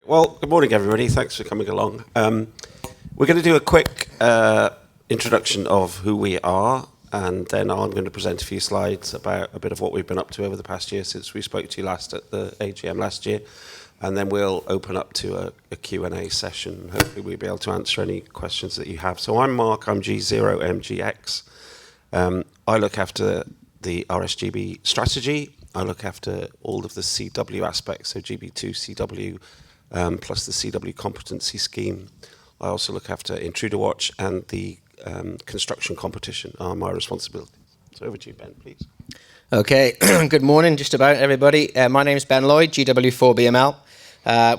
Well, good morning, everybody. Thanks for coming along. We're going to do a quick introduction of who we are, and then I'm going to present a few slides about a bit of what we've been up to over the past year since we spoke to you last at the AGM last year, and then we'll open up to a Q&A session. Hopefully we'll be able to answer any questions that you have. So I'm Mark, I'm G0MGX. I look after the RSGB strategy. I look after all of the CW aspects, so GB2, CW, plus the CW competency scheme. I also look after Intruder Watch, and the construction competition are my responsibilities. So over to you, Ben, please. Okay, good morning, just about everybody. My name is Ben Lloyd, GW4BML,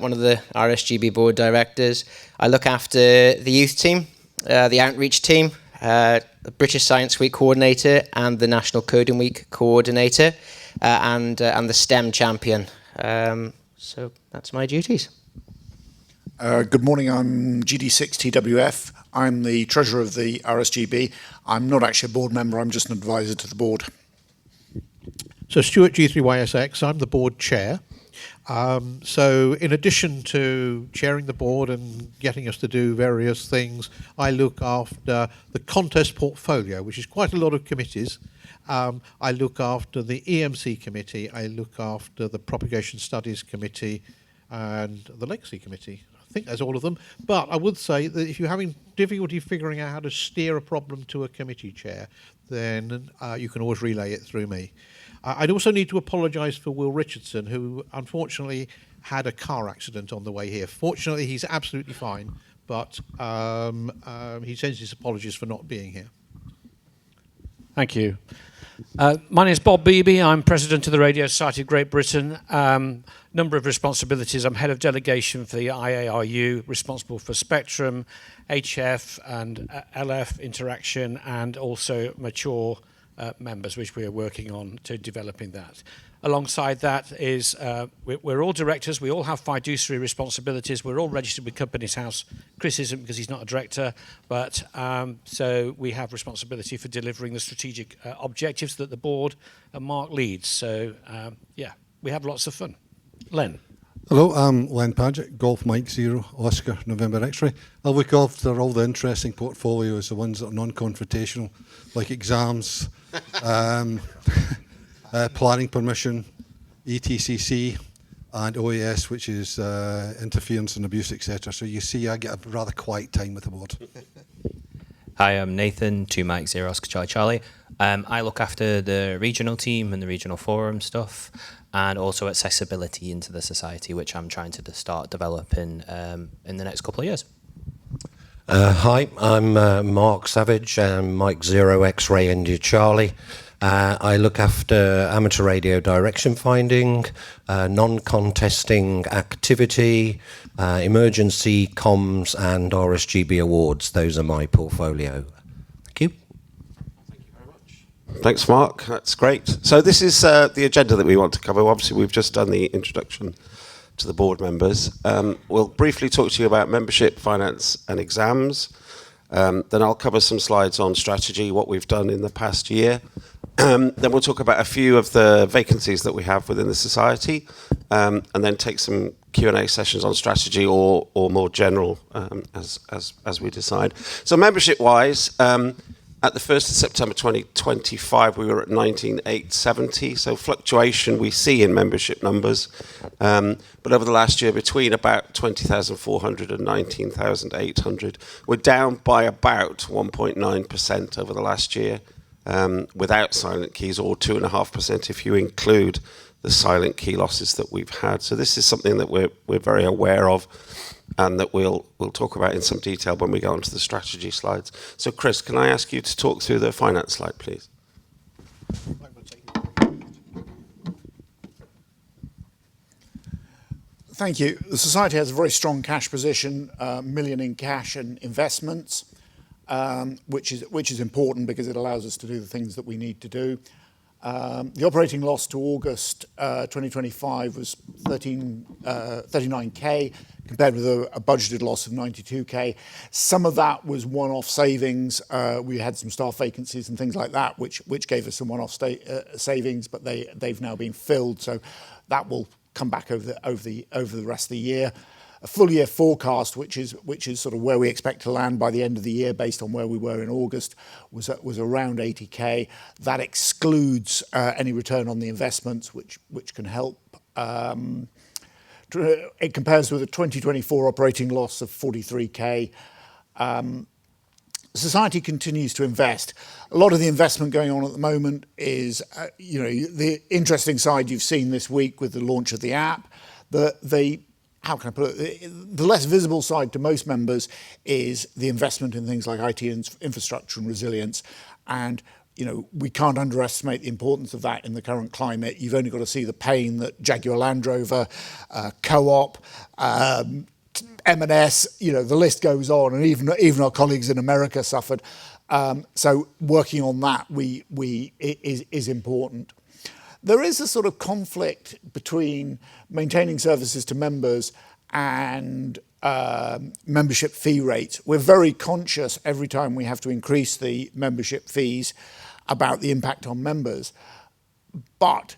one of the RSGB Board directors. I look after the youth team, the outreach team, the British Science Week coordinator, and the National Coding Week coordinator, and the STEM champion. So that's my duties. Good morning, I'm GD6TWF. I'm the treasurer of the RSGB. I'm not actually a board member, I'm just an advisor to the board. So Stuart G3YSX, I'm the board chair. So in addition to chairing the board and getting us to do various things, I look after the contest portfolio, which is quite a lot of committees. I look after the EMC committee, I look after the propagation studies committee and the legacy committee. I think that's all of them. But I would say that if you're having difficulty figuring out how to steer a problem to a committee chair, then you can always relay it through me. I'd also need to apologise for Will Richardson, who unfortunately had a car accident on the way here. Fortunately, he's absolutely fine, but he sends his apologies for not being here. Thank you. My name is Bob Beebe. I'm president of the Radio Society of Great Britain. Number of responsibilities. I'm head of delegation for the IARU, responsible for Spectrum, HF and LF interaction, and also mature members, which we are working on to developing that. Alongside that is, we're all directors, we all have fiduciary responsibilities, we're all registered with Companies House. Chris isn't because he's not a director, but so we have responsibility for delivering the strategic objectives that the board and Mark leads. So yeah, we have lots of fun. Len. Hello, I'm Len Padgett, Golf Mike 0, Oscar November X-Ray. I look after all the interesting portfolios, the ones that are non-confrontational, like exams, planning permission, ETCC, and OAS, which is interference and abuse, etc. So you see, I get a rather quiet time with the board. Hi, I'm Nathan, 2 Mike 0 Oscar Charlie Charlie. I look after the regional team and the regional forum stuff, and also accessibility into the society, which I'm trying to start developing in the next couple of years. Hi, I'm Mark Savage, Mike 0 X-Ray India Charlie. I look after amateur radio direction finding, non-contesting activity, emergency comms and RSGB awards. Those are my portfolio. Thank you. Thank you very much. Thanks, Mark. That's great. So this is the agenda that we want to cover. Obviously, we've just done the introduction to the board members. We'll briefly talk to you about membership, finance and exams. Then I'll cover some slides on strategy, what we've done in the past year. Then we'll talk about a few of the vacancies that we have within the society, and then take some Q&A sessions on strategy or more general as we decide. So membership-wise, at the 1st of September 2025, we were at 19,870. So fluctuation we see in membership numbers, but over the last year, between about 20,400 and 19,800, we're down by about 1.9% over the last year. Without silent keys, or 2.5% if you include the silent key losses that we've had. So this is something that we're very aware of, and that we'll talk about in some detail when we go on to the strategy slides. So Chris, can I ask you to talk through the finance slide, please? Thank you. The Society has a very strong cash position, £1 million in cash and investments. Which is important because it allows us to do the things that we need to do. The operating loss to August 2025 was 39k, compared with a budgeted loss of 92k. Some of that was one-off savings. We had some staff vacancies and things like that, which gave us some one-off savings, but they've now been filled, so that will come back over the rest of the year. full year forecast, which is sort of where we expect to land by the end of the year based on where we were in August, was around 80k. That excludes any return on the investments, which can help. It compares with a 2024 operating loss of 43k. Society continues to invest. A lot of the investment going on at the moment is, the interesting side you've seen this week with the launch of the app. How can I put it? The less visible side to most members is the investment in things like IT infrastructure and resilience. And, we can't underestimate the importance of that in the current climate. You've only got to see the pain that Jaguar Land Rover, Co-op, M&S, the list goes on, and even our colleagues in America suffered. So working on that is important. There is a sort of conflict between maintaining services to members and membership fee rates. We're very conscious every time we have to increase the membership fees about the impact on members. But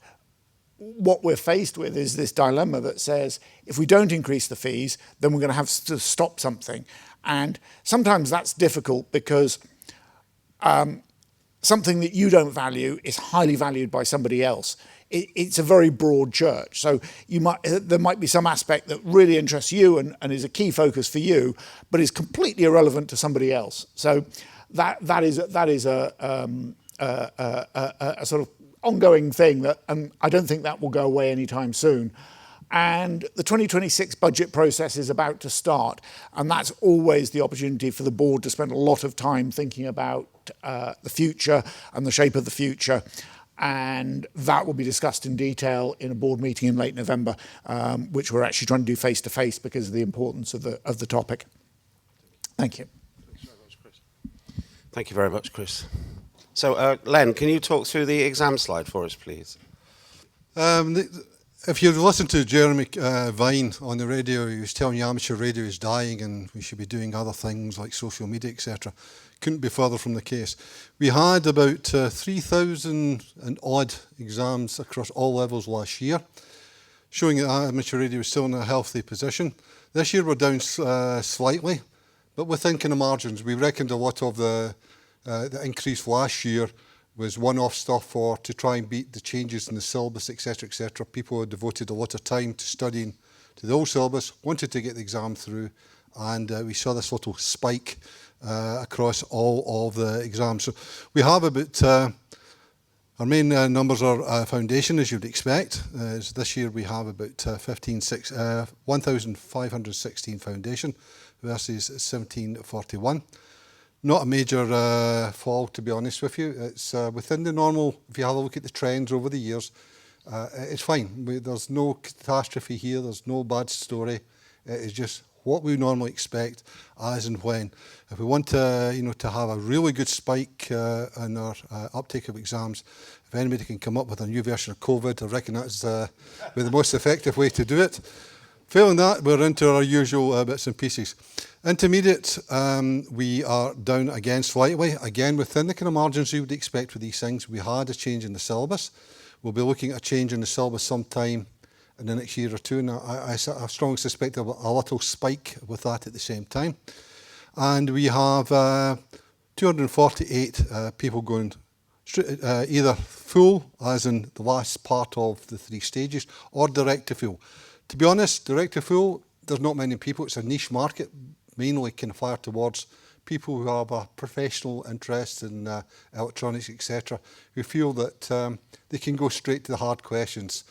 what we're faced with is this dilemma that says, if we don't increase the fees, then we're going to have to stop something. And sometimes that's difficult because something that you don't value is highly valued by somebody else. It's a very broad church. So there might be some aspect that really interests you and is a key focus for you, but is completely irrelevant to somebody else. So that is a sort of ongoing thing and I don't think that will go away anytime soon. And the 2026 budget process is about to start, and that's always the opportunity for the board to spend a lot of time thinking about the future and the shape of the future. And that will be discussed in detail in a board meeting in late November, which we're actually trying to do face to face because of the importance of the topic. Thank you. Thank you very much, Chris. So, Len, can you talk through the exam slide for us, please? If you've listened to Jeremy Vine on the radio, he was telling you amateur radio is dying and we should be doing other things like social media, etc. Couldn't be further from the case. We had about 3,000 and odd exams across all levels last year, showing that amateur radio is still in a healthy position. This year we're down slightly, but within kind of margins. We reckoned a lot of the increase last year was one-off stuff to try and beat the changes in the syllabus, etc., etc. People had devoted a lot of time to studying to the old syllabus, wanted to get the exam through, and we saw this little spike across all of the exams. So we have about, our main numbers are foundation, as you'd expect. This year we have about 1,516 foundation versus 1,741. Not a major fall, to be honest with you. It's within the normal. If you have a look at the trends over the years, it's fine. There's no catastrophe here. There's no bad story. It's just what we normally expect as and when. If we want to, to have a really good spike in our uptake of exams, if anybody can come up with a new version of COVID, I reckon that's the most effective way to do it. Failing that, we're into our usual bits and pieces. Intermediate, we are down again slightly. Again, within the kind of margins you would expect with these things. We had a change in the syllabus. We'll be looking at a change in the syllabus sometime in the next year or two, and I strongly suspect a little spike with that at the same time. And we have 248 people going either full, as in the last part of the 3 stages, or direct to full. To be honest, direct to full, there's not many people. It's a niche market, mainly kind of fired towards people who have a professional interest in electronics, etc., who feel that they can go straight to the hard questions.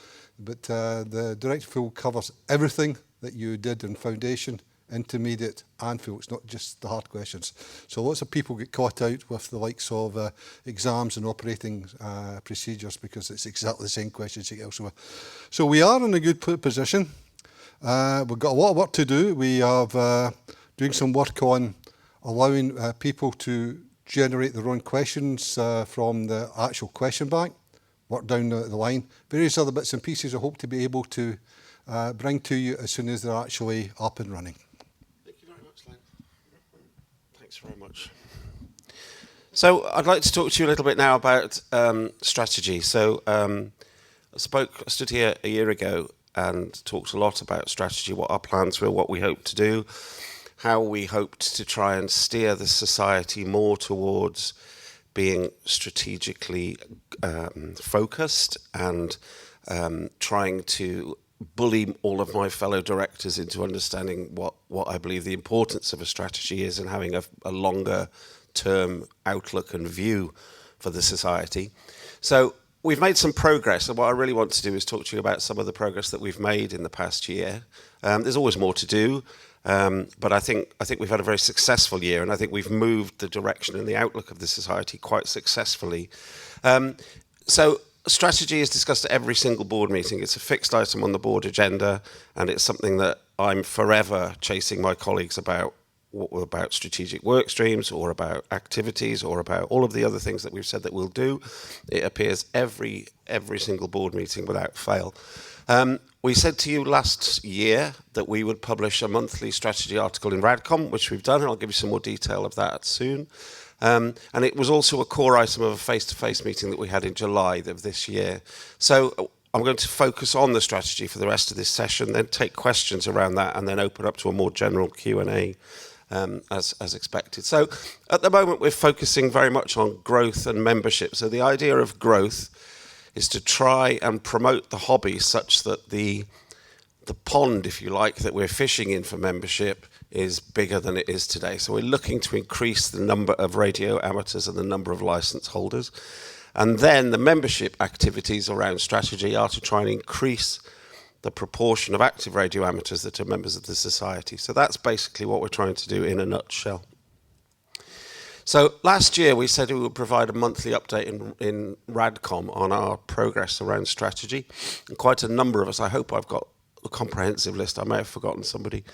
But the direct to full covers everything that you did in foundation, intermediate and full. It's not just the hard questions. So lots of people get caught out with the likes of exams and operating procedures because it's exactly the same questions you get elsewhere. So we are in a good position. We've got a lot of work to do. We are doing some work on allowing people to generate their own questions from the actual question bank, work down the line. Various other bits and pieces I hope to be able to bring to you as soon as they're actually up and running. Thank you very much, Len. Thanks very much. So I'd like to talk to you a little bit now about strategy. So I stood here a year ago and talked a lot about strategy, what our plans were, what we hoped to do, how we hoped to try and steer the society more towards being strategically focused and trying to bully all of my fellow directors into understanding what I believe the importance of a strategy is and having a longer term outlook and view for the society. So we've made some progress, and what I really want to do is talk to you about some of the progress that we've made in the past year. There's always more to do, but I think we've had a very successful year, and I think we've moved the direction and the outlook of the society quite successfully. So strategy is discussed at every single board meeting. It's a fixed item on the board agenda, and it's something that I'm forever chasing my colleagues about strategic work streams or about activities or about all of the other things that we've said that we'll do. It appears every single board meeting without fail. We said to you last year that we would publish a monthly strategy article in Radcom, which we've done, and I'll give you some more detail of that soon. And it was also a core item of a face-to-face meeting that we had in July of this year. So I'm going to focus on the strategy for the rest of this session, then take questions around that, and then open up to a more general Q&A. As expected. So at the moment we're focusing very much on growth and membership. So the idea of growth is to try and promote the hobby such that the pond, if you like, that we're fishing in for membership is bigger than it is today. So we're looking to increase the number of radio amateurs and the number of license holders. And then the membership activities around strategy are to try and increase the proportion of active radio amateurs that are members of the society. So that's basically what we're trying to do in a nutshell. So last year we said we would provide a monthly update in Radcom on our progress around strategy. And quite a number of us, I hope I've got a comprehensive list, I may have forgotten somebody,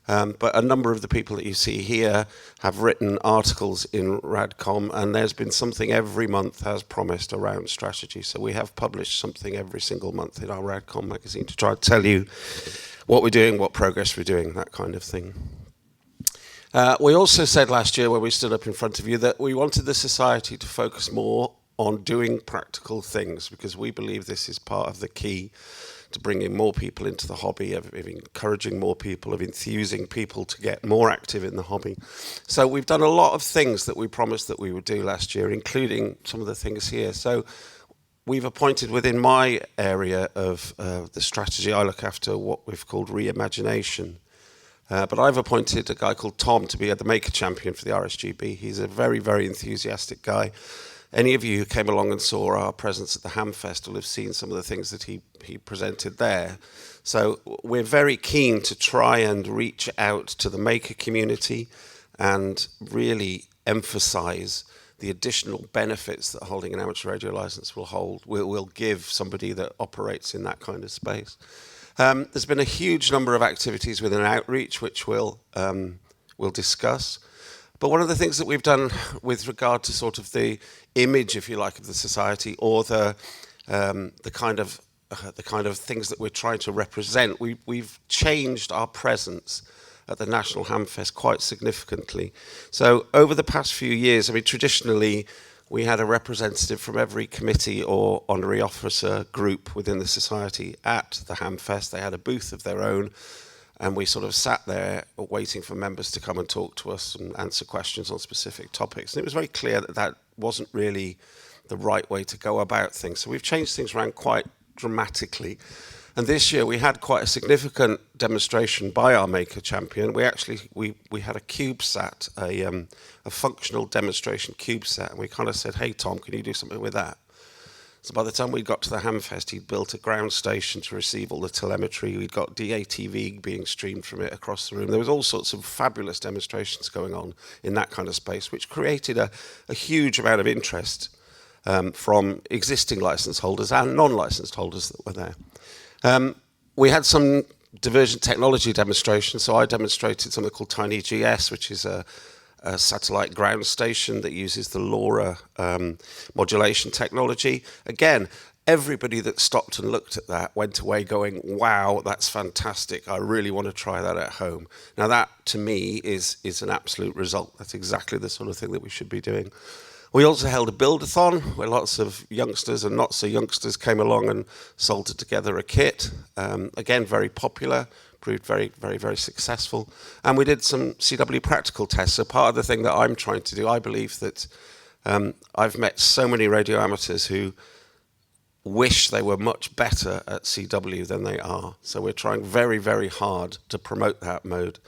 but a number of the people that you see here have written articles in Radcom, and there's been something every month as promised around strategy. So we have published something every single month in our Radcom magazine to try and tell you what we're doing, what progress we're doing, that kind of thing. We also said last year when we stood up in front of you that we wanted the society to focus more on doing practical things, because we believe this is part of the key to bringing more people into the hobby, of encouraging more people, of enthusing people to get more active in the hobby. So we've done a lot of things that we promised that we would do last year, including some of the things here. So we've appointed within my area of the strategy, I look after what we've called reimagination. But I've appointed a guy called Tom to be the maker champion for the RSGB. He's a very, very enthusiastic guy. Any of you who came along and saw our presence at the Ham Fest will have seen some of the things that he presented there. So we're very keen to try and reach out to the maker community and really emphasize the additional benefits that holding an amateur radio license will give somebody that operates in that kind of space. There's been a huge number of activities within outreach, which we'll discuss. But one of the things that we've done with regard to sort of the image, if you like, of the society, or the kind of things that we're trying to represent, we've changed our presence at the National Hamfest quite significantly. So over the past few years, I mean, traditionally, we had a representative from every committee or honorary officer group within the society at the Hamfest. They had a booth of their own, and we sort of sat there waiting for members to come and talk to us and answer questions on specific topics. And it was very clear that that wasn't really the right way to go about things. So we've changed things around quite dramatically. And this year we had quite a significant demonstration by our maker champion. We actually we had a CubeSat, a functional demonstration CubeSat, and we kind of said, "Hey Tom, can you do something with that?" So by the time we got to the Hamfest, he'd built a ground station to receive all the telemetry. We'd got DATV being streamed from it across the room. There was all sorts of fabulous demonstrations going on in that kind of space, which created a huge amount of interest from existing license holders and non-licensed holders that were there. We had some divergent technology demonstrations. So I demonstrated something called Tiny GS, which is a satellite ground station that uses the LoRa modulation technology. Again, everybody that stopped and looked at that went away going, wow, that's fantastic. I really want to try that at home. Now that, to me, is an absolute result. That's exactly the sort of thing that we should be doing. We also held a build-a-thon where lots of youngsters and not so youngsters came along and soldered together a kit. Again, very popular, proved very, very, very successful. And we did some CW practical tests. So part of the thing that I'm trying to do, I believe that I've met so many radio amateurs who wish they were much better at CW than they are. So we're trying very, very hard to promote that mode.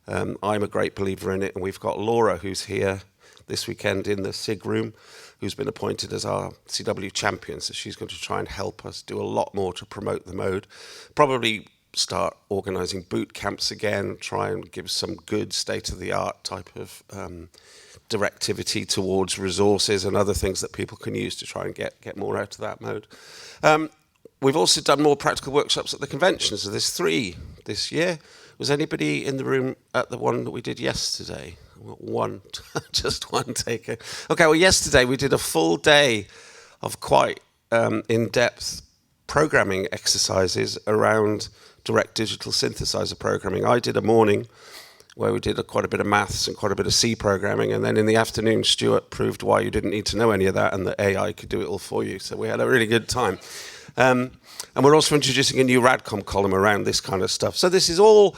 I'm a great believer in it, and we've got Laura, who's here this weekend in the SIG room, who's been appointed as our CW champion. So she's going to try and help us do a lot more to promote the mode. Probably start organising boot camps again, try and give some good state-of-the-art type of directivity towards resources and other things that people can use to try and get more out of that mode. We've also done more practical workshops at the convention, so there's 3 this year. Was anybody in the room at the one that we did yesterday? One, just one taker. Okay, well, yesterday we did a full day of quite in-depth programming exercises around direct digital synthesizer programming. I did a morning where we did quite a bit of maths and quite a bit of C programming, and then in the afternoon, Stuart proved why you didn't need to know any of that and that AI could do it all for you. So we had a really good time. And we're also introducing a new Radcom column around this kind of stuff. So this is all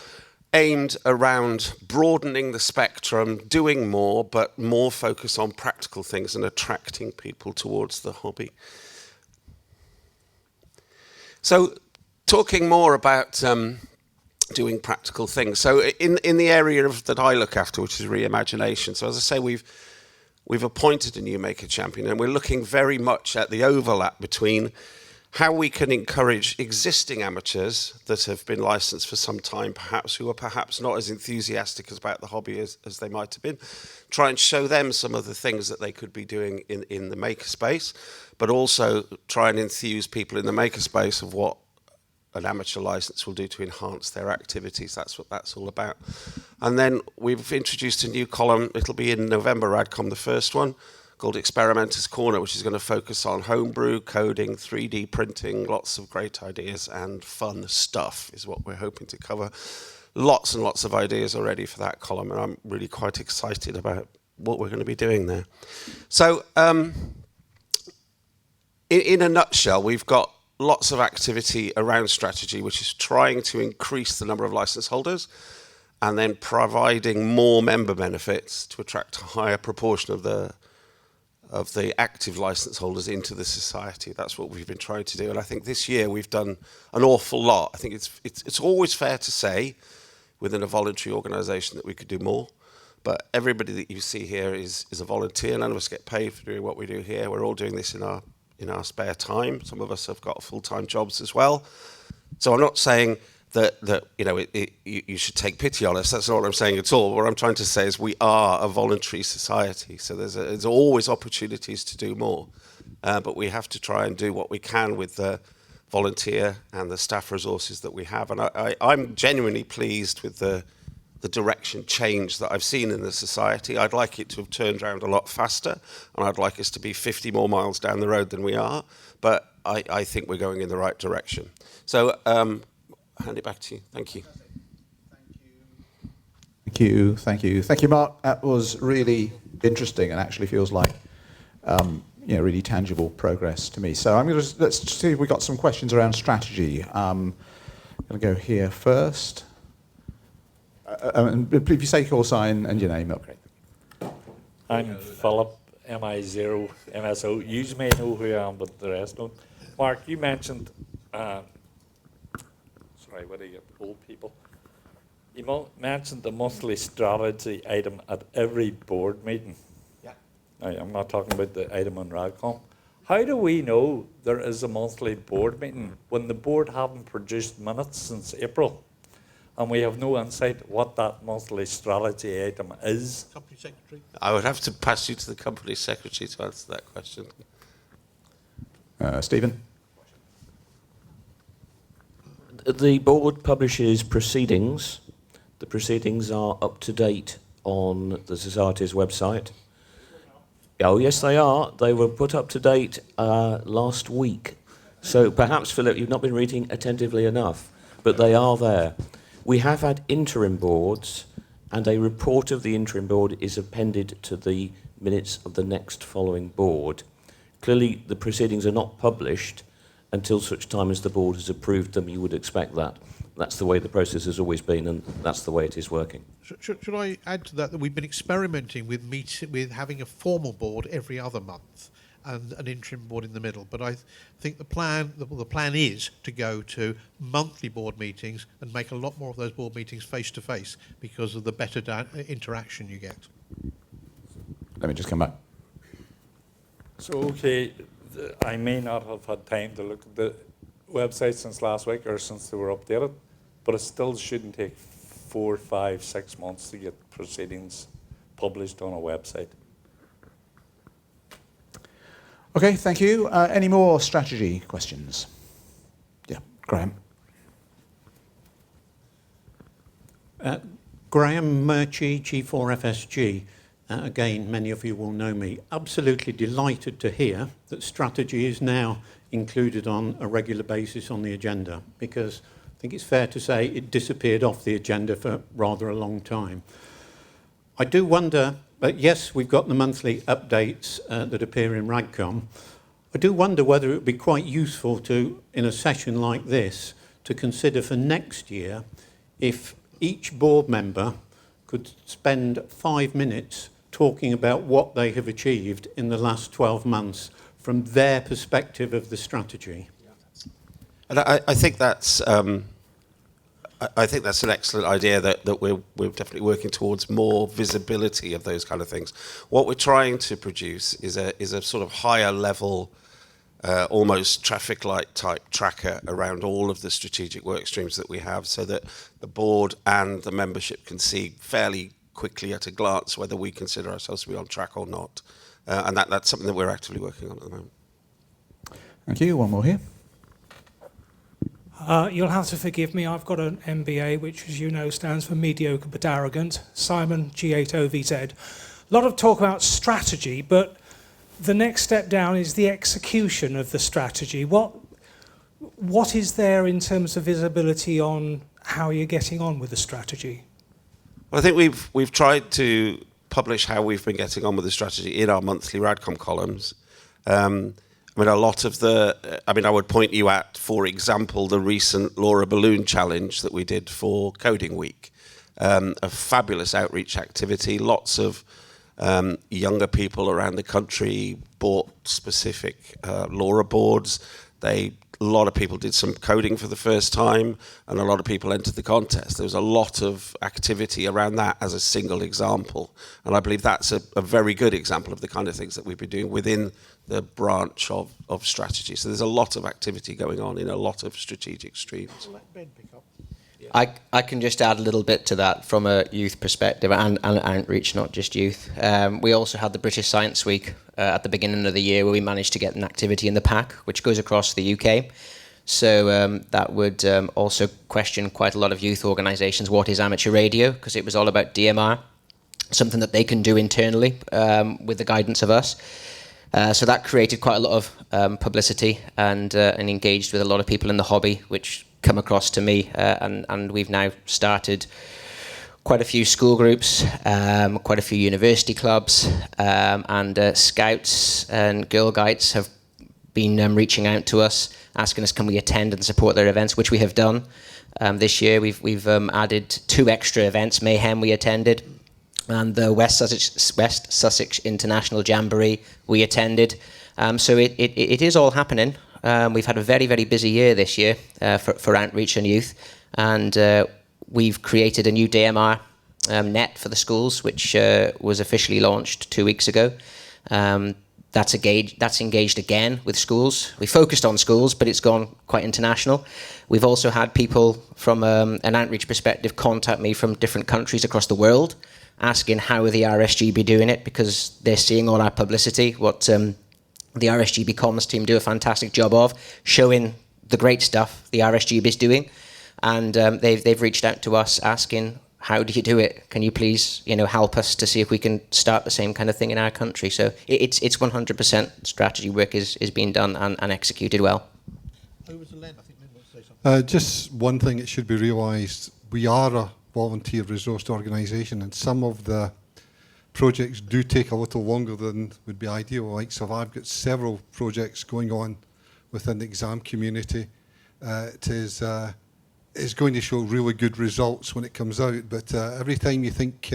aimed around broadening the spectrum, doing more, but more focus on practical things and attracting people towards the hobby. So talking more about doing practical things. So in the area that I look after, which is reimagination. So as I say, we've appointed a new maker champion, and we're looking very much at the overlap between how we can encourage existing amateurs that have been licensed for some time, perhaps, who are perhaps not as enthusiastic about the hobby as they might have been, try and show them some of the things that they could be doing in the makerspace, but also try and enthuse people in the makerspace of what an amateur license will do to enhance their activities. That's what that's all about. And then we've introduced a new column. It'll be in November, Radcom, the first one, called Experimenter's Corner, which is going to focus on homebrew, coding, 3D printing, lots of great ideas and fun stuff is what we're hoping to cover. Lots and lots of ideas already for that column, and I'm really quite excited about what we're going to be doing there. So in a nutshell, we've got lots of activity around strategy, which is trying to increase the number of license holders and then providing more member benefits to attract a higher proportion of the active license holders into the society. That's what we've been trying to do, and I think this year we've done an awful lot. I think it's always fair to say within a voluntary organisation that we could do more, but everybody that you see here is a volunteer. None of us get paid for doing what we do here. We're all doing this in our spare time. Some of us have got full-time jobs as well. So I'm not saying that you should take pity on us. That's not what I'm saying at all. What I'm trying to say is we are a voluntary society. So there's always opportunities to do more. But we have to try and do what we can with the volunteer and the staff resources that we have. And I'm genuinely pleased with the direction change that I've seen in the society. I'd like it to have turned around a lot faster, and I'd like us to be 50 more miles down the road than we are, but I think we're going in the right direction. So hand it back to you. Thank you. Thank you, Mark. That was really interesting and actually feels like really tangible progress to me. So let's see if we've got some questions around strategy. I'm going to go here first. And if you say call sign and your name, okay. I'm Philip, MI0, MSO. You may know who I am, but the rest don't. Mark, you mentioned, sorry, what are you, old people? You mentioned the monthly strategy item at every board meeting. Yeah. Now, I'm not talking about the item on Radcom. How do we know there is a monthly board meeting when the board haven't produced minutes since April? And we have no insight what that monthly strategy item is? Company secretary? I would have to pass you to the company secretary to answer that question. Stephen? The board publishes proceedings. The proceedings are up to date on the Society's website. Oh, yes, they are. They were put up to date last week. So perhaps, Philip, you've not been reading attentively enough, but they are there. We have had interim boards, and a report of the interim board is appended to the minutes of the next following board. Clearly, the proceedings are not published until such time as the board has approved them. You would expect that. That's the way the process has always been, and that's the way it is working. Should I add to that we've been experimenting with with having a formal board every other month and an interim board in the middle. But I think the plan is to go to monthly board meetings and make a lot more of those board meetings face to face because of the better interaction you get. Let me just come back. So, okay, I may not have had time to look at the website since last week or since they were updated, but it still shouldn't take 4, 5, 6 months to get proceedings published on a website. Okay, thank you. Any more strategy questions? Yeah, Graham. Graham Murchie, G4FSG. Again, many of you will know me. Absolutely delighted to hear that strategy is now included on a regular basis on the agenda, because I think it's fair to say it disappeared off the agenda for rather a long time. I do wonder, but yes, we've got the monthly updates that appear in RAGCOM. I do wonder whether it would be quite useful to, in a session like this, to consider for next year if each board member could spend 5 minutes talking about what they have achieved in the last 12 months from their perspective of the strategy. And I think that's I think that's an excellent idea that we're definitely working towards more visibility of those kind of things. What we're trying to produce is a sort of higher level, almost traffic light type tracker around all of the strategic work streams that we have, so that the board and the membership can see fairly quickly at a glance whether we consider ourselves to be on track or not. And that's something that we're actively working on at the moment. Thank you. One more here. You'll have to forgive me, I've got an MBA, which, as you know, stands for mediocre but arrogant. Simon, G8OVZ. A lot of talk about strategy, but the next step down is the execution of the strategy. What is there in terms of visibility on how you're getting on with the strategy? Well, I think we've tried to publish how we've been getting on with the strategy in our monthly RADCOM columns. I mean, a lot of I would point you at, for example, the recent Laura Balloon Challenge that we did for Coding Week. A fabulous outreach activity. Lots of younger people around the country bought specific Laura boards. A lot of people did some coding for the first time, and a lot of people entered the contest. There was a lot of activity around that as a single example. And I believe that's a very good example of the kind of things that we've been doing within the branch of strategy. So there's a lot of activity going on in a lot of strategic streams. Let Ben pick up. I can just add a little bit to that from a youth perspective and outreach, not just youth. We also had the British Science Week at the beginning of the year, where we managed to get an activity in the pack, which goes across the UK. So that would also question quite a lot of youth organisations, what is amateur radio, because it was all about DMR, something that they can do internally with the guidance of us. So that created quite a lot of publicity and engaged with a lot of people in the hobby, which come across to me, and we've now started quite a few school groups, quite a few university clubs, and scouts and Girl Guides have been reaching out to us, asking us can we attend and support their events, which we have done. This year we've added 2 extra events. Mayhem we attended, and the West Sussex International Jamboree we attended. So it is all happening. We've had a very, very busy year this year for outreach and youth, and we've created a new DMR net for the schools, which was officially launched 2 weeks ago. That's engaged again with schools. We focused on schools, but it's gone quite international. We've also had people from an outreach perspective contact me from different countries across the world, asking how are the RSGB doing it, because they're seeing all our publicity, what the RSGB comms team do a fantastic job of, showing the great stuff the RSGB is doing. And they've reached out to us asking, how do you do it? Can you please, help us to see if we can start the same kind of thing in our country? So it's 100% strategy work is being done and executed well. Over to Len. I think Len wants to say something. Just one thing that should be realised, we are a volunteer resourced organisation, and some of the projects do take a little longer than would be ideal. Like, so I've got several projects going on within the exam community. It is going to show really good results when it comes out, but every time you think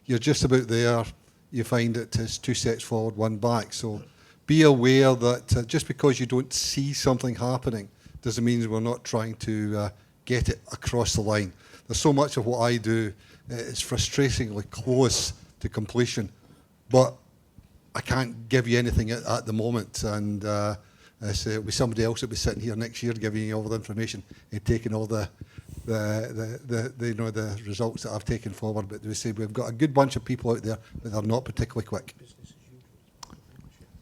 you're just about there, you find it is 2 steps forward, 1 back. So be aware that just because you don't see something happening doesn't mean we're not trying to get it across the line. There's so much of what I do is frustratingly close to completion, but I can't give you anything at the moment, and it'll be somebody else that'll be sitting here next year giving you all the information and taking all the results that I've taken forward. But we say we've got a good bunch of people out there, but they're not particularly quick.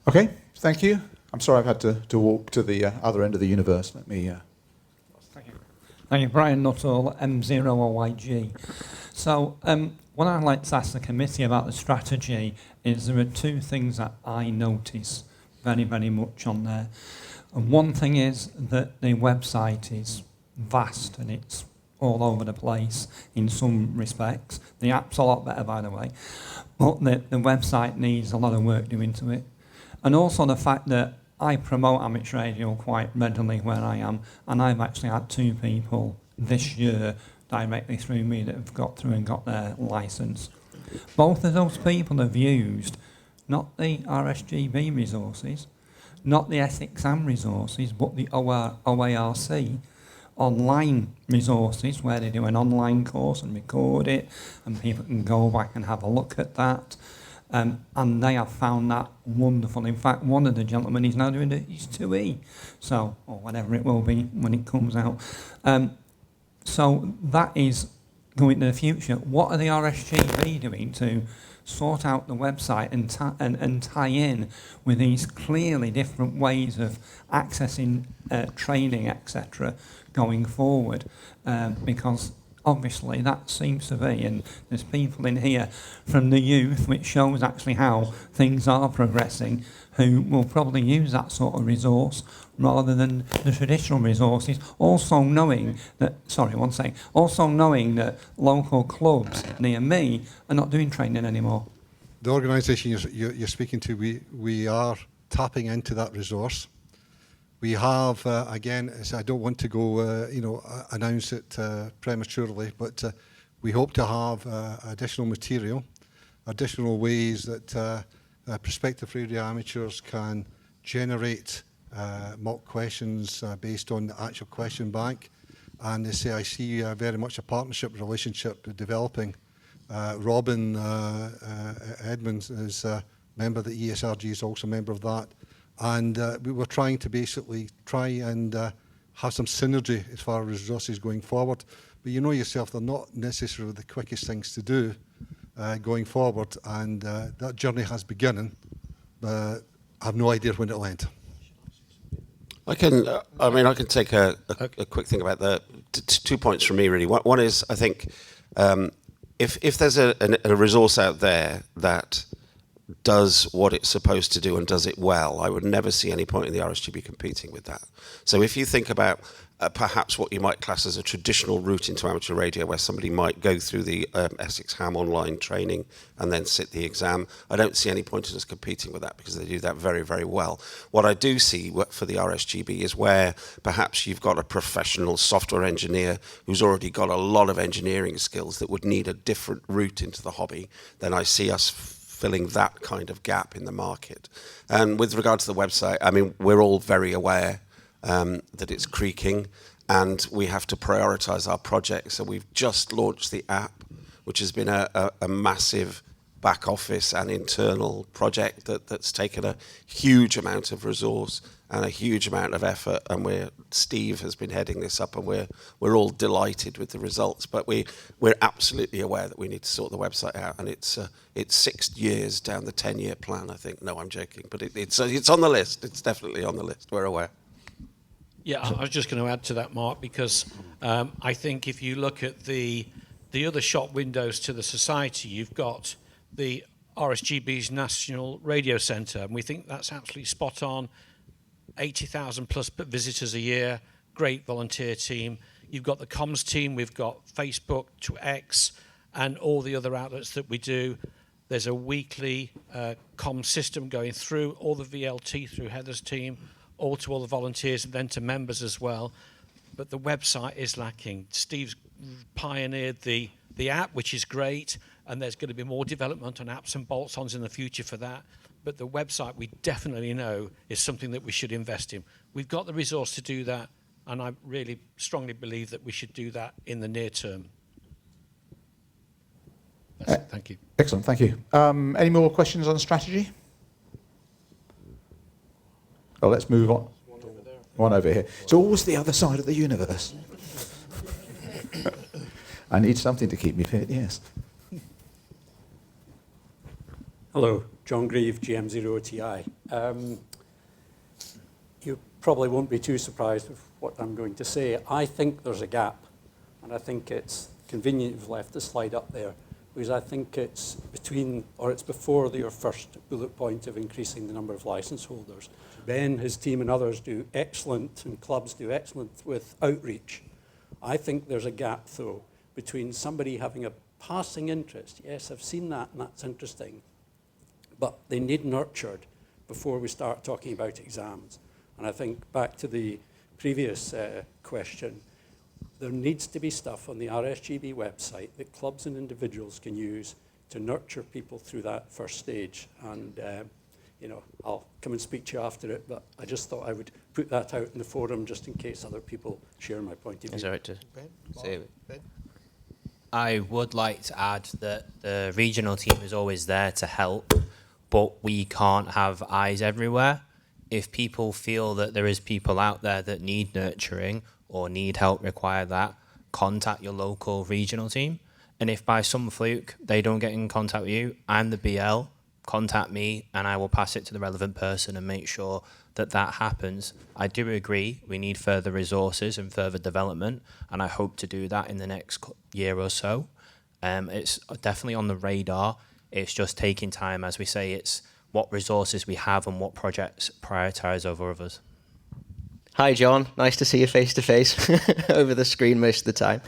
Okay, thank you. I'm sorry I've had to walk to the other end of the universe. Let me... Thank you, Brian Nuttall, M0OYG. So what I'd like to ask the committee about the strategy is there are 2 things that I notice very, very much on there. And one thing is that the website is vast and it's all over the place in some respects. The app's a lot better, by the way, but the website needs a lot of work doing to it. And also the fact that I promote amateur radio quite readily where I am, and I've actually had 2 people this year directly through me that have got through and got their licence. Both of those people have used not the RSGB resources, not the SXM resources, but the OARC online resources where they do an online course and record it, and people can go back and have a look at that. And they have found that wonderful. In fact, one of the gentlemen is now doing his 2E, so, or whatever it will be when it comes out. So that is going to the future. What are the RSGB doing to sort out the website and tie in with these clearly different ways of accessing training, etc., going forward? Because obviously that seems to be, and there's people in here from the youth, which shows actually how things are progressing, who will probably use that sort of resource rather than the traditional resources, also knowing that, also knowing that local clubs near me are not doing training anymore. The organisation you're speaking to, we are tapping into that resource. We have, again, I don't want to go, announce it prematurely, but we hope to have additional material, additional ways that prospective radio amateurs can generate mock questions based on the actual question bank. And they say I see very much a partnership relationship developing. Robin Edmonds is a member of the ESRG, is also a member of that. And we were trying to basically try and have some synergy as far as resources going forward. But you know yourself, they're not necessarily the quickest things to do going forward. And that journey has begun, but I have no idea when it'll end. I can take a quick thing about the 2 points from me, really. One is, I think, if there's a resource out there that does what it's supposed to do and does it well, I would never see any point in the RSGB competing with that. So if you think about perhaps what you might class as a traditional route into amateur radio, where somebody might go through the Essex Ham online training and then sit the exam, I don't see any point in us competing with that because they do that very, very well. What I do see for the RSGB is where perhaps you've got a professional software engineer who's already got a lot of engineering skills that would need a different route into the hobby, then I see us filling that kind of gap in the market. And with regard to the website, I mean, we're all very aware that it's creaking and we have to prioritize our projects. So we've just launched the app, which has been a massive back office and internal project that's taken a huge amount of resource and a huge amount of effort, and Steve has been heading this up, and we're all delighted with the results. But we're absolutely aware that we need to sort the website out, and it's 6 years down the 10-year plan, I think. No, I'm joking, but it's on the list. It's definitely on the list. We're aware. Yeah, I was just going to add to that, Mark, because I think if you look at the other shop windows to the society, you've got the RSGB's National Radio Centre, and we think that's absolutely spot on. 80,000 plus visitors a year, great volunteer team. You've got the comms team, we've got Facebook to X and all the other outlets that we do. There's a weekly comm system going through all the VLT, through Heather's team, all to all the volunteers and then to members as well. But the website is lacking. Steve's pioneered the app, which is great, and there's going to be more development on apps and bolt-ons in the future for that. But the website, we definitely know, is something that we should invest in. We've got the resource to do that, and I really strongly believe that we should do that in the near term. That's it. Thank you. Excellent, thank you. Any more questions on strategy? Oh, let's move on. One over here. It's always the other side of the universe. I need something to keep me fit, yes. Hello, John Grieve, GM0TI. You probably won't be too surprised with what I'm going to say. I think there's a gap, and I think it's convenient you've left the slide up there, because I think it's between, or it's before your first bullet point of increasing the number of license holders. Ben, his team and others do excellent, and clubs do excellent with outreach. I think there's a gap, though, between somebody having a passing interest. Yes, I've seen that, and that's interesting. But they need nurtured before we start talking about exams. And I think back to the previous question, there needs to be stuff on the RSGB website that clubs and individuals can use to nurture people through that first stage. And you know, I'll come and speak to you after it, but I just thought I would put that out in the forum just in case other people share my point of view. Is that right to say it? I would like to add that the regional team is always there to help, but we can't have eyes everywhere. If people feel that there is people out there that need nurturing or need help, require that, contact your local regional team. And if by some fluke they don't get in contact with you, I'm the BL, contact me and I will pass it to the relevant person and make sure that that happens. I do agree we need further resources and further development, and I hope to do that in the next year or so. It's definitely on the radar. It's just taking time. As we say, it's what resources we have and what projects prioritise over others. Hi, John. Nice to see you face to face over the screen most of the time.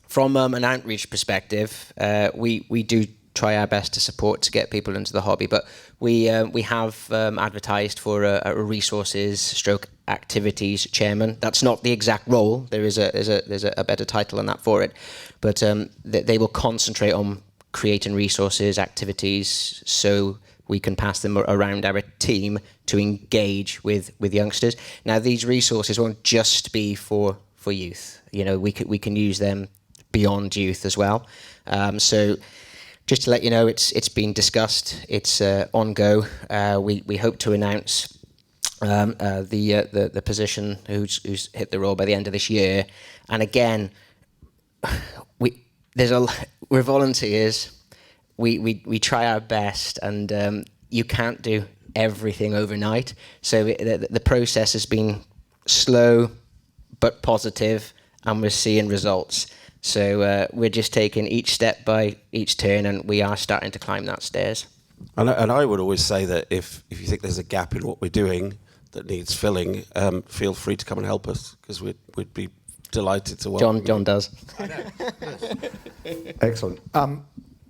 From an outreach perspective, we do try our best to support to get people into the hobby, but we have advertised for a resources stroke activities chairman. That's not the exact role. There's a better title than that for it, but they will concentrate on creating resources, activities, so we can pass them around our team to engage with youngsters. Now, these resources won't just be for youth. You know, we can use them beyond youth as well. So just to let you know, it's been discussed. It's on go. We hope to announce the position who's hit the role by the end of this year. And again, we're volunteers. We try our best, and you can't do everything overnight. So the process has been slow but positive, and we're seeing results. So we're just taking each step by each turn, and we are starting to climb that stairs. And I would always say that if you think there's a gap in what we're doing that needs filling, feel free to come and help us, because we'd be delighted to welcome John does. Excellent.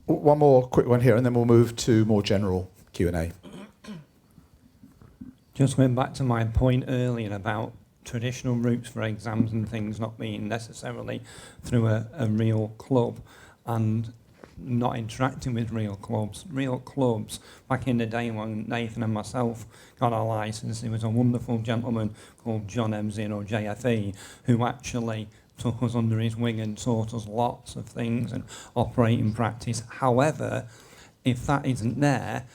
One more quick one here, and then we'll move to more general Q&A. Just going back to my point earlier about traditional routes for exams and things not being necessarily through a real club and not interacting with real clubs. Real clubs, back in the day when Nathan and myself got our licence, there was a wonderful gentleman called John M0JFE who actually took us under his wing and taught us lots of things and operating practice. However, if that isn't there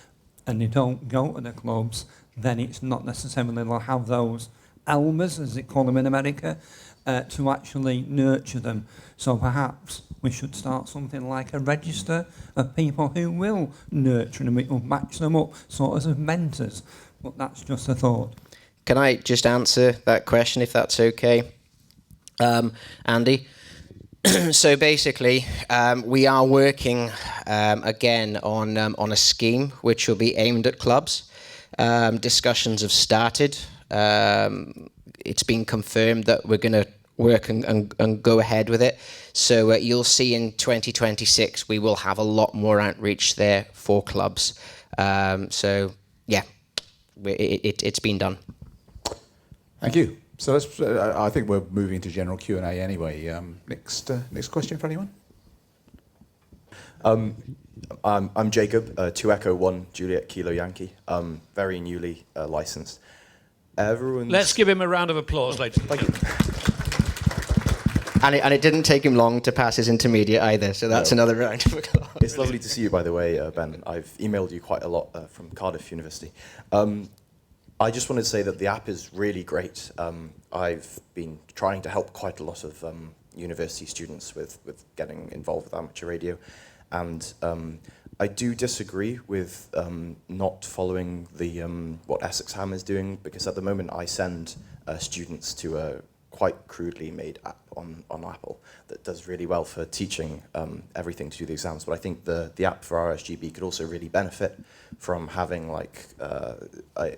and they don't go to the clubs, then it's not necessarily they'll have those elmers, as they call them in America, to actually nurture them. So perhaps we should start something like a register of people who will nurture them. It will match them up sort of as mentors. But that's just a thought. Can I just answer that question, if that's okay, Andy? So basically, we are working again on a scheme which will be aimed at clubs. Discussions have started. It's been confirmed that we're going to work and go ahead with it. So you'll see in 2026 we will have a lot more outreach there for clubs. So yeah, it's been done. Thank you. So let's, I think we're moving to general Q&A anyway. Next question for anyone? I'm Jacob, 2 Echo 1 Juliet Kilo Yankee, very newly licensed. Let's give him a round of applause, ladies. Thank you. And it didn't take him long to pass his intermediate either, so that's another round of applause. It's lovely to see you, by the way, Ben. I've emailed you quite a lot from Cardiff University. I just wanted to say that the app is really great. I've been trying to help quite a lot of university students with getting involved with amateur radio. And I do disagree with not following the what Essex Ham is doing, because at the moment I send students to a quite crudely made app on Apple that does really well for teaching everything to do the exams. But I think the app for RSGB could also really benefit from having like a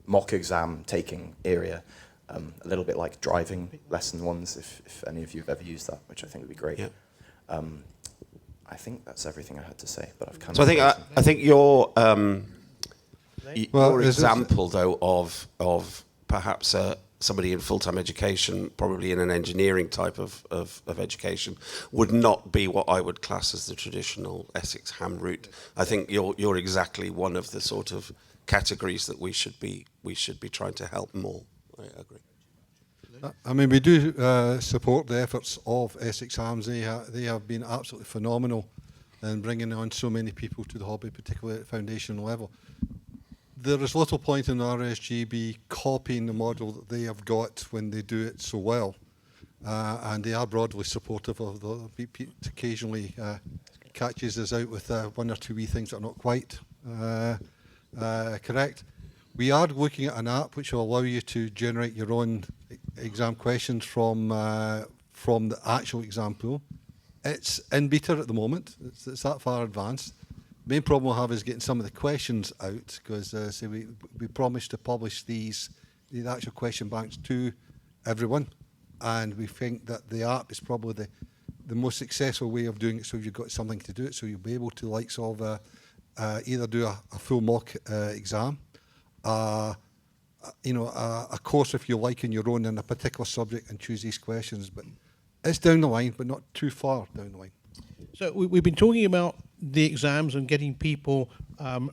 mock exam taking area, a little bit like driving lesson ones, if any of you have ever used that, which I think would be great. Yeah. I think that's everything I had to say, but I've kind so of... So I think your example, though, of perhaps somebody in full-time education, probably in an engineering type of education, would not be what I would class as the traditional Essex Ham route. I think you're exactly one of the sort of categories that we should be trying to help more. I agree. I mean, we do support the efforts of Essex Hams. They have been absolutely phenomenal in bringing on so many people to the hobby, particularly at foundational level. There is little point in RSGB copying the model that they have got when they do it so well, and they are broadly supportive of the. Occasionally catches us out with 1 or 2 wee things that are not quite correct. We are looking at an app which will allow you to generate your own exam questions from the actual exam pool. It's in beta at the moment. It's that far advanced. The main problem we'll have is getting some of the questions out, because we promised to publish the actual question banks to everyone, and we think that the app is probably the most successful way of doing it. So you've got something to do it, so you'll be able to like sort of either do a full mock exam, a course if you like in your own in a particular subject, and choose these questions. But it's down the line, but not too far down the line. So we've been talking about the exams and getting people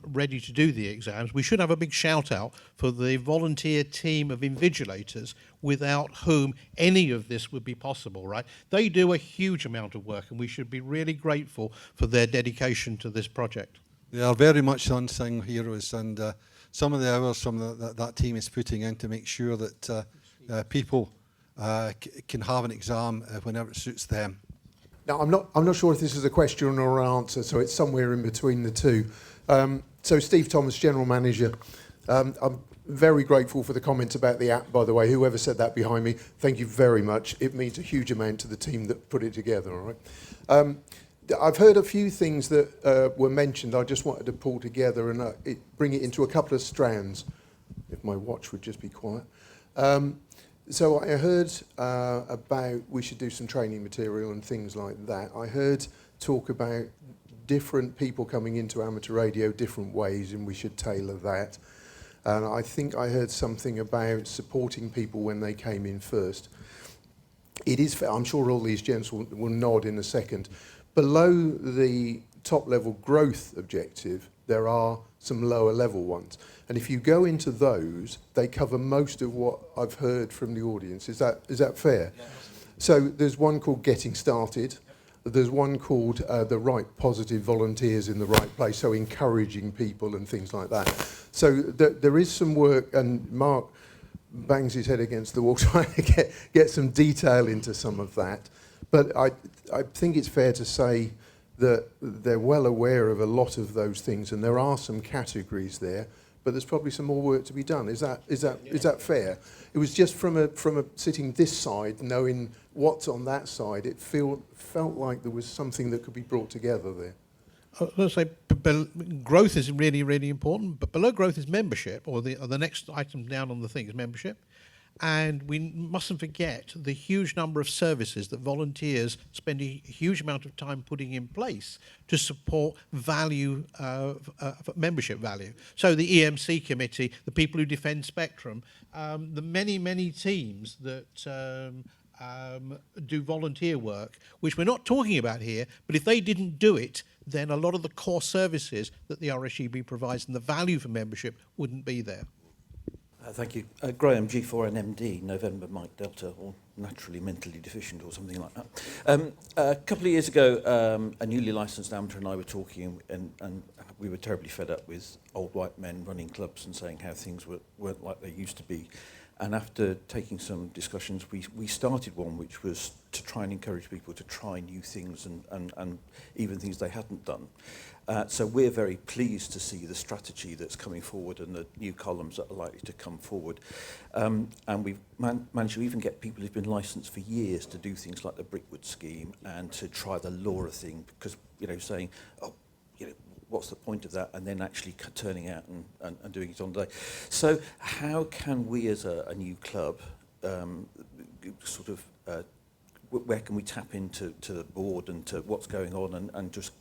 ready to do the exams. We should have a big shout out for the volunteer team of invigilators without whom any of this would be possible, right? They do a huge amount of work, and we should be really grateful for their dedication to this project. They are very much unsung heroes, and some of the hours that team is putting in to make sure that people can have an exam whenever it suits them. Now, I'm not sure if this is a question or an answer, so it's somewhere in between the two. So Steve Thomas, General Manager. I'm very grateful for the comments about the app, by the way. Whoever said that behind me, thank you very much. It means a huge amount to the team that put it together, all right? I've heard a few things that were mentioned. I just wanted to pull together and bring it into a couple of strands, if my watch would just be quiet. So I heard about we should do some training material and things like that. I heard talk about different people coming into amateur radio different ways, and we should tailor that. And I think I heard something about supporting people when they came in first. It is fair, I'm sure all these gents will nod in a second. Below the top level growth objective, there are some lower level ones. And if you go into those, they cover most of what I've heard from the audience. Is that fair? Yeah. So there's one called Getting Started. There's one called The Right Positive Volunteers in the Right Place, so encouraging people and things like that. So there is some work, and Mark bangs his head against the wall trying to get some detail into some of that. But I think it's fair to say that they're well aware of a lot of those things, and there are some categories there, but there's probably some more work to be done. Is that fair? It was just from a sitting this side, knowing what's on that side, it felt like there was something that could be brought together there. Let's say growth is really, really important, but below growth is membership, or the next item down on the thing is membership. And we mustn't forget the huge number of services that volunteers spend a huge amount of time putting in place to support value, membership value. So the EMC committee, the people who defend Spectrum, the many teams that do volunteer work, which we're not talking about here, but if they didn't do it, then a lot of the core services that the RSGB provides and the value for membership wouldn't be there. Thank you. Graham, G4NMD, November Mike Delta, or naturally mentally deficient or something like that. A couple of years ago, a newly licensed amateur and I were talking, and we were terribly fed up with old white men running clubs and saying how things weren't like they used to be. And after taking some discussions, we started one which was to try and encourage people to try new things and even things they hadn't done. So we're very pleased to see the strategy that's coming forward and the new columns that are likely to come forward. And we've managed to even get people who've been licensed for years to do things like the Brickwood scheme and to try the Laura thing, because, saying, oh, what's the point of that, and then actually turning out and doing it on the day. So how can we as a new club where can we tap into the board and to what's going on and just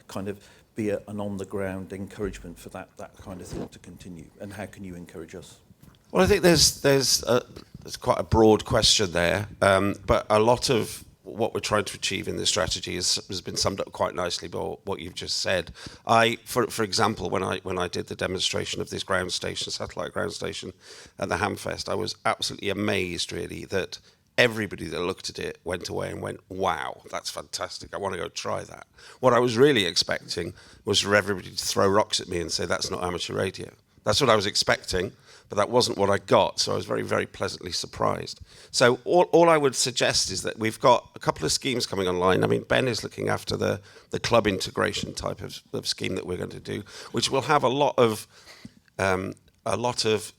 kind of be an on-the-ground encouragement for that kind of thing to continue? And how can you encourage us? Well, I think there's quite a broad question there, but a lot of what we're trying to achieve in this strategy has been summed up quite nicely by what you've just said. For example, when I did the demonstration of this ground station, satellite ground station at the Hamfest, I was absolutely amazed, really, that everybody that looked at it went away and went, wow, that's fantastic, I want to go try that. What I was really expecting was for everybody to throw rocks at me and say, that's not amateur radio. That's what I was expecting, but that wasn't what I got, so I was very, very pleasantly surprised. So all I would suggest is that we've got a couple of schemes coming online. I mean, Ben is looking after the club integration type of scheme that we're going to do, which will have a lot of,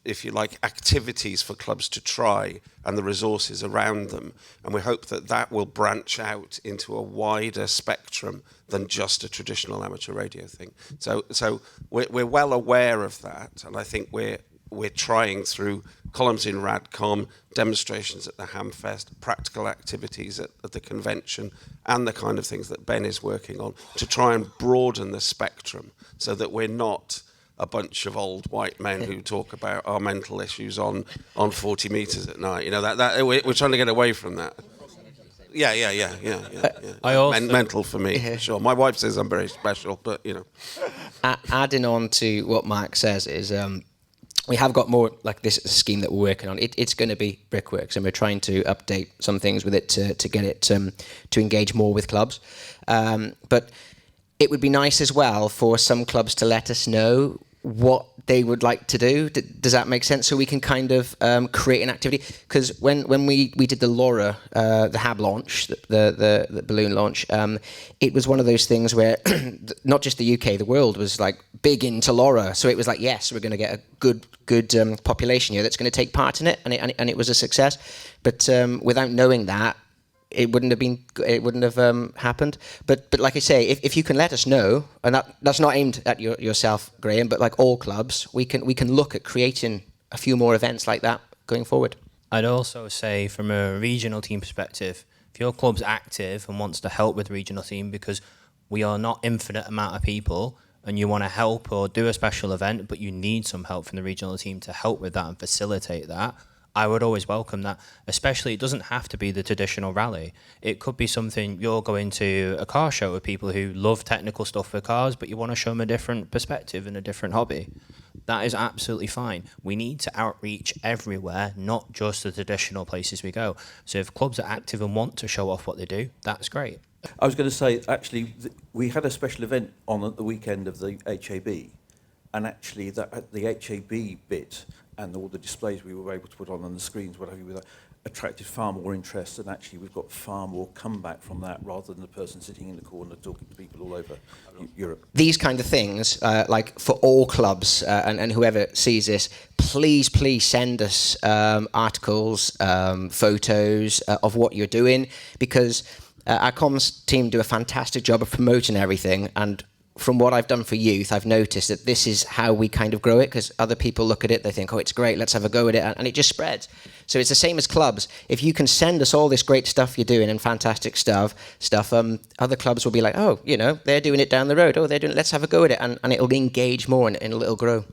if you like, activities for clubs to try and the resources around them. And we hope that that will branch out into a wider spectrum than just a traditional amateur radio thing. So we're well aware of that, and I think we're trying through columns in Radcom, demonstrations at the Hamfest, practical activities at the convention, and the kind of things that Ben is working on to try and broaden the spectrum so that we're not a bunch of old white men who talk about our mental issues on 40 metres at night. We're trying to get away from that. Yeah. I also, mental for me, sure. My wife says I'm very special, but Adding on to what Mark says is we have got more, like this scheme that we're working on. It's going to be Brickworks, and we're trying to update some things with it to get it to engage more with clubs. But it would be nice as well for some clubs to let us know what they would like to do. Does that make sense? So we can kind of create an activity. Because when we did the Laura, the HAB launch, the balloon launch, it was one of those things where not just the UK, the world was like big into Laura. So it was like, yes, we're going to get a good population here that's going to take part in it, and it was a success. But without knowing that, it wouldn't have happened. But like I say, if you can let us know, and that's not aimed at yourself, Graham, but like all clubs, we can look at creating a few more events like that going forward. I'd also say from a regional team perspective, if your club's active and wants to help with the regional team, because we are not infinite amount of people, and you want to help or do a special event, but you need some help from the regional team to help with that and facilitate that, I would always welcome that. Especially, it doesn't have to be the traditional rally. It could be something, you're going to a car show with people who love technical stuff for cars, but you want to show them a different perspective and a different hobby. That is absolutely fine. We need to outreach everywhere, not just the traditional places we go. So if clubs are active and want to show off what they do, that's great. I was going to say, actually, we had a special event on the weekend of the HAB, and actually the HAB bit and all the displays we were able to put on the screens, what have you, attracted far more interest, and actually we've got far more comeback from that rather than the person sitting in the corner talking to people all over Europe. These kind of things, like for all clubs and whoever sees this, please send us articles, photos of what you're doing, because our comms team do a fantastic job of promoting everything, and from what I've done for youth, I've noticed that this is how we kind of grow it, because other people look at it, they think, oh, it's great, let's have a go at it, and it just spreads. So it's the same as clubs. If you can send us all this great stuff you're doing and fantastic stuff, other clubs will be like, oh, they're doing it down the road. Oh, they're doing it, let's have a go at it, and it'll engage more and it'll grow.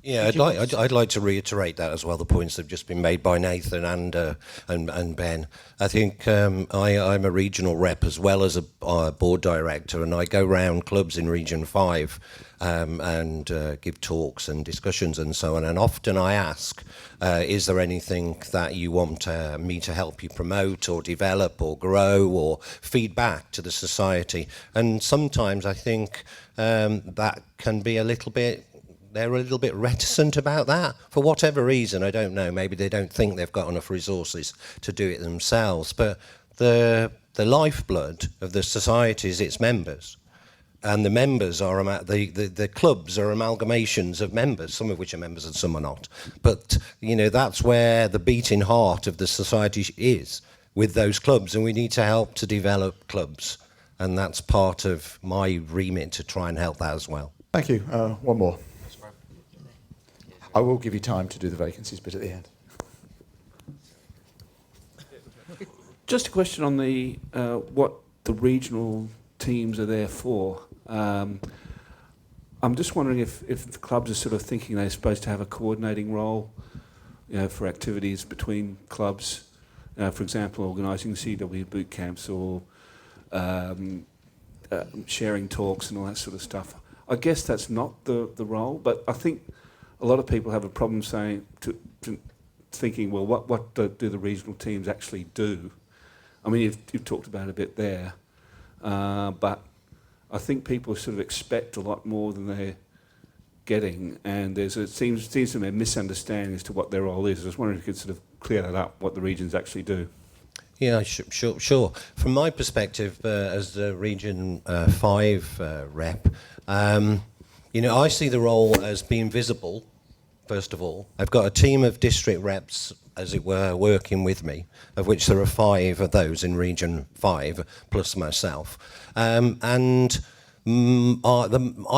Yeah, I'd like to reiterate that as well, the points that have just been made by Nathan and Ben. I think I'm a regional rep as well as a board director, and I go round clubs in Region 5 and give talks and discussions and so on. And often I ask, is there anything that you want me to help you promote or develop or grow or feed back to the society? And sometimes I think that can be they're a little bit reticent about that for whatever reason. I don't know. Maybe they don't think they've got enough resources to do it themselves. But the lifeblood of the society is its members, and the members are the clubs are amalgamations of members, some of which are members and some are not. But that's where the beating heart of the society is, with those clubs, and we need to help to develop clubs, and that's part of my remit to try and help that as well. Thank you. One more. I will give you time to do the vacancies bit at the end. Just a question on the what the regional teams are there for. I'm just wondering if the clubs are sort of thinking they're supposed to have a coordinating role, for activities between clubs. For example, organising CW boot camps or sharing talks and all that sort of stuff. I guess that's not the role, but I think a lot of people have a problem thinking, well, what do the regional teams actually do? I mean, you've talked about it a bit there, but I think people sort of expect a lot more than they're getting, and it seems to be a misunderstanding as to what their role is. I was wondering if you could sort of clear that up, what the regions actually do. Yeah, sure. From my perspective, as the Region 5 rep, I see the role as being visible, first of all. I've got a team of district reps, as it were, working with me, of which there are 5 of those in Region 5, plus myself. I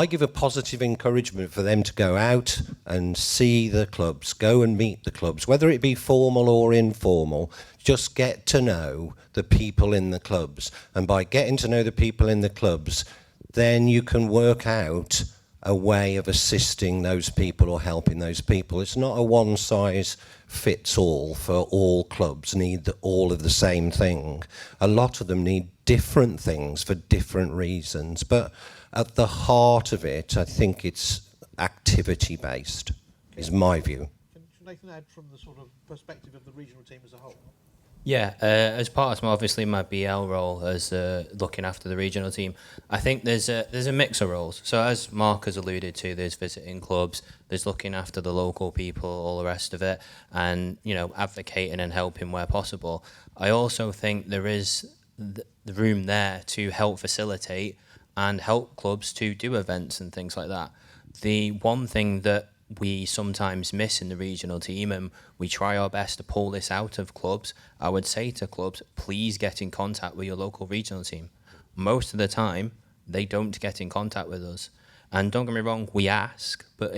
give a positive encouragement for them to go out and see the clubs, go and meet the clubs, whether it be formal or informal. Just get to know the people in the clubs. And by getting to know the people in the clubs, then you can work out a way of assisting those people or helping those people. It's not a one-size-fits-all for all clubs need all of the same thing. A lot of them need different things for different reasons. But at the heart of it, I think it's activity-based, is my view. Can Nathan add from the sort of perspective of the regional team as a whole? Yeah, as part of obviously my BL role as looking after the regional team, I think there's a mix of roles. So as Mark has alluded to, there's visiting clubs, there's looking after the local people, all the rest of it, and advocating and helping where possible. I also think there is the room there to help facilitate and help clubs to do events and things like that. The one thing that we sometimes miss in the regional team, and we try our best to pull this out of clubs, I would say to clubs, please get in contact with your local regional team. Most of the time, they don't get in contact with us. And don't get me wrong, we ask, but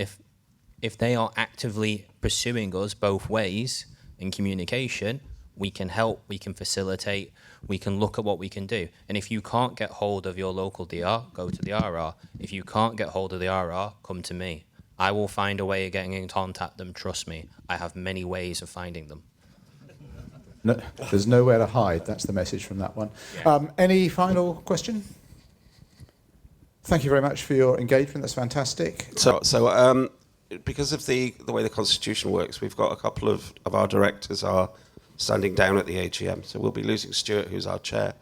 if they are actively pursuing us both ways in communication, we can help, we can facilitate, we can look at what we can do. And if you can't get hold of your local DR, go to the RR. If you can't get hold of the RR, come to me. I will find a way of getting in contact with them, trust me. I have many ways of finding them. No, there's nowhere to hide. That's the message from that one. Yeah. Any final question? Thank you very much for your engagement. That's fantastic. So because of the way the Constitution works, we've got a couple of our directors are standing down at the AGM. So we'll be losing Stuart, who's our chair,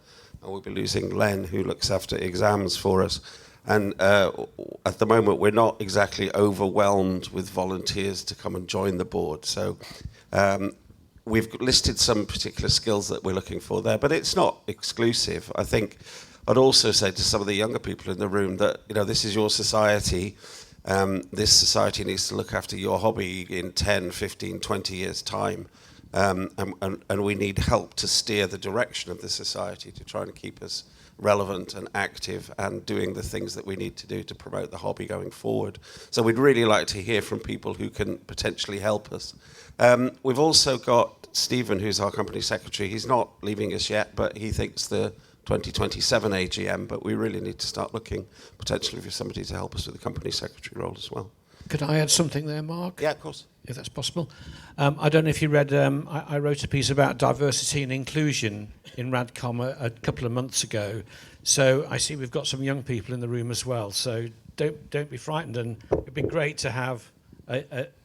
and we'll be losing Len, who looks after exams for us. And at the moment, we're not exactly overwhelmed with volunteers to come and join the board. So we've listed some particular skills that we're looking for there, but it's not exclusive. I think I'd also say to some of the younger people in the room that, this is your society. This society needs to look after your hobby in 10, 15, 20 years' time. And we need help to steer the direction of the society to try and keep us relevant and active and doing the things that we need to do to promote the hobby going forward. So we'd really like to hear from people who can potentially help us. We've also got Stephen, who's our company secretary. He's not leaving us yet, but he thinks the 2027 AGM, but we really need to start looking potentially for somebody to help us with the company secretary role as well. Could I add something there, Mark? Yeah, of course. If that's possible. I don't know if you read, I wrote a piece about diversity and inclusion in Radcom a couple of months ago. So I see we've got some young people in the room as well. So don't be frightened, and it'd be great to have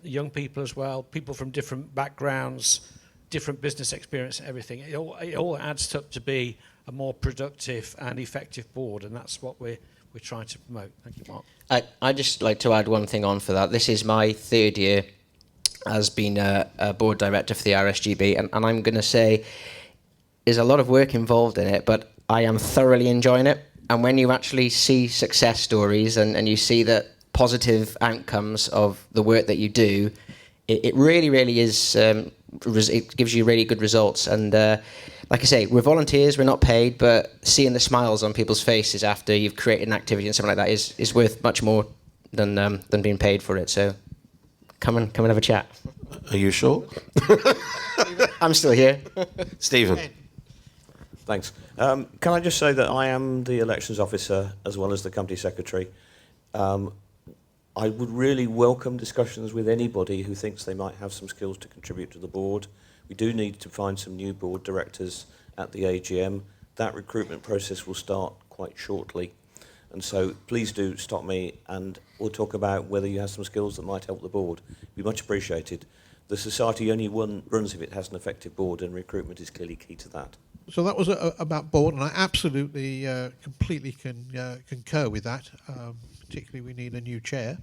young people as well, people from different backgrounds, different business experience, everything. It all adds up to be a more productive and effective board, and that's what we're trying to promote. Thank you, Mark. I'd just like to add one thing on for that. This is my third year as being a board director for the RSGB, and I'm going to say there's a lot of work involved in it, but I am thoroughly enjoying it. And when you actually see success stories and you see the positive outcomes of the work that you do, it really, really is, it gives you really good results. And like I say, we're volunteers, we're not paid, but seeing the smiles on people's faces after you've created an activity and something like that is worth much more than being paid for it. So come and have a chat. Are you sure? I'm still here. Stephen. Thanks. Can I just say that I am the elections officer as well as the company secretary. I would really welcome discussions with anybody who thinks they might have some skills to contribute to the board. We do need to find some new board directors at the AGM. That recruitment process will start quite shortly. And so please do stop me and we'll talk about whether you have some skills that might help the board. It'd be much appreciated. The society only runs if it has an effective board, and recruitment is clearly key to that. So that was about board, and I absolutely, completely concur with that. Particularly, we need a new chair.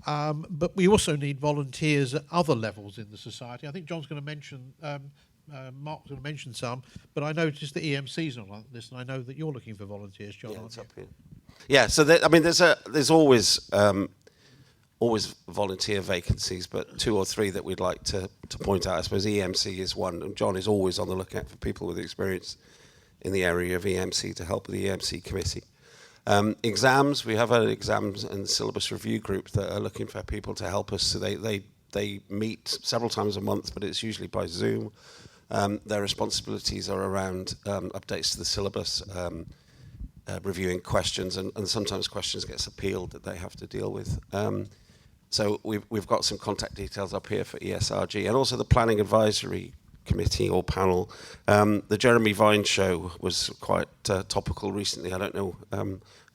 But we also need volunteers at other levels in the society. I think John's going to mention, Mark's going to mention some, but I noticed the EMC's not on this, and I know that you're looking for volunteers, John. Yeah, it's up here. Yeah, so there's always volunteer vacancies, but 2 or 3 that we'd like to point out. I suppose EMC is one, and John is always on the lookout for people with experience in the area of EMC to help with the EMC committee. Exams, we have an exams and syllabus review group that are looking for people to help us. So they meet several times a month, but it's usually by Zoom. Their responsibilities are around updates to the syllabus, reviewing questions, and sometimes questions gets appealed that they have to deal with. So we've got some contact details up here for ESRG, and also the Planning Advisory Committee or panel. The Jeremy Vine show was quite topical recently. I don't know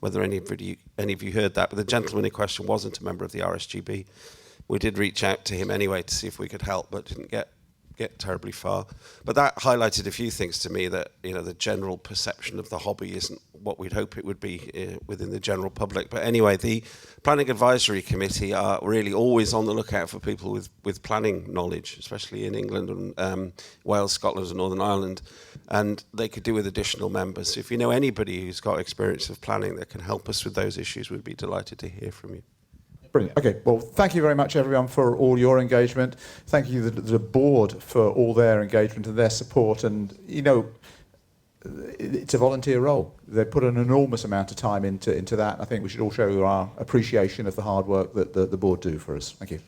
whether any of you heard that, but the gentleman in question wasn't a member of the RSGB. We did reach out to him anyway to see if we could help, but didn't get terribly far. But that highlighted a few things to me, that the general perception of the hobby isn't what we'd hope it would be within the general public. But anyway, the Planning Advisory Committee are really always on the lookout for people with planning knowledge, especially in England and Wales, Scotland and Northern Ireland, and they could do with additional members. So if you know anybody who's got experience of planning that can help us with those issues, we'd be delighted to hear from you. Brilliant. Okay, well, thank you very much, everyone, for all your engagement. Thank you, the board, for all their engagement and their support. And, it's a volunteer role. They put an enormous amount of time into that. I think we should all show our appreciation of the hard work that the board do for us. Thank you.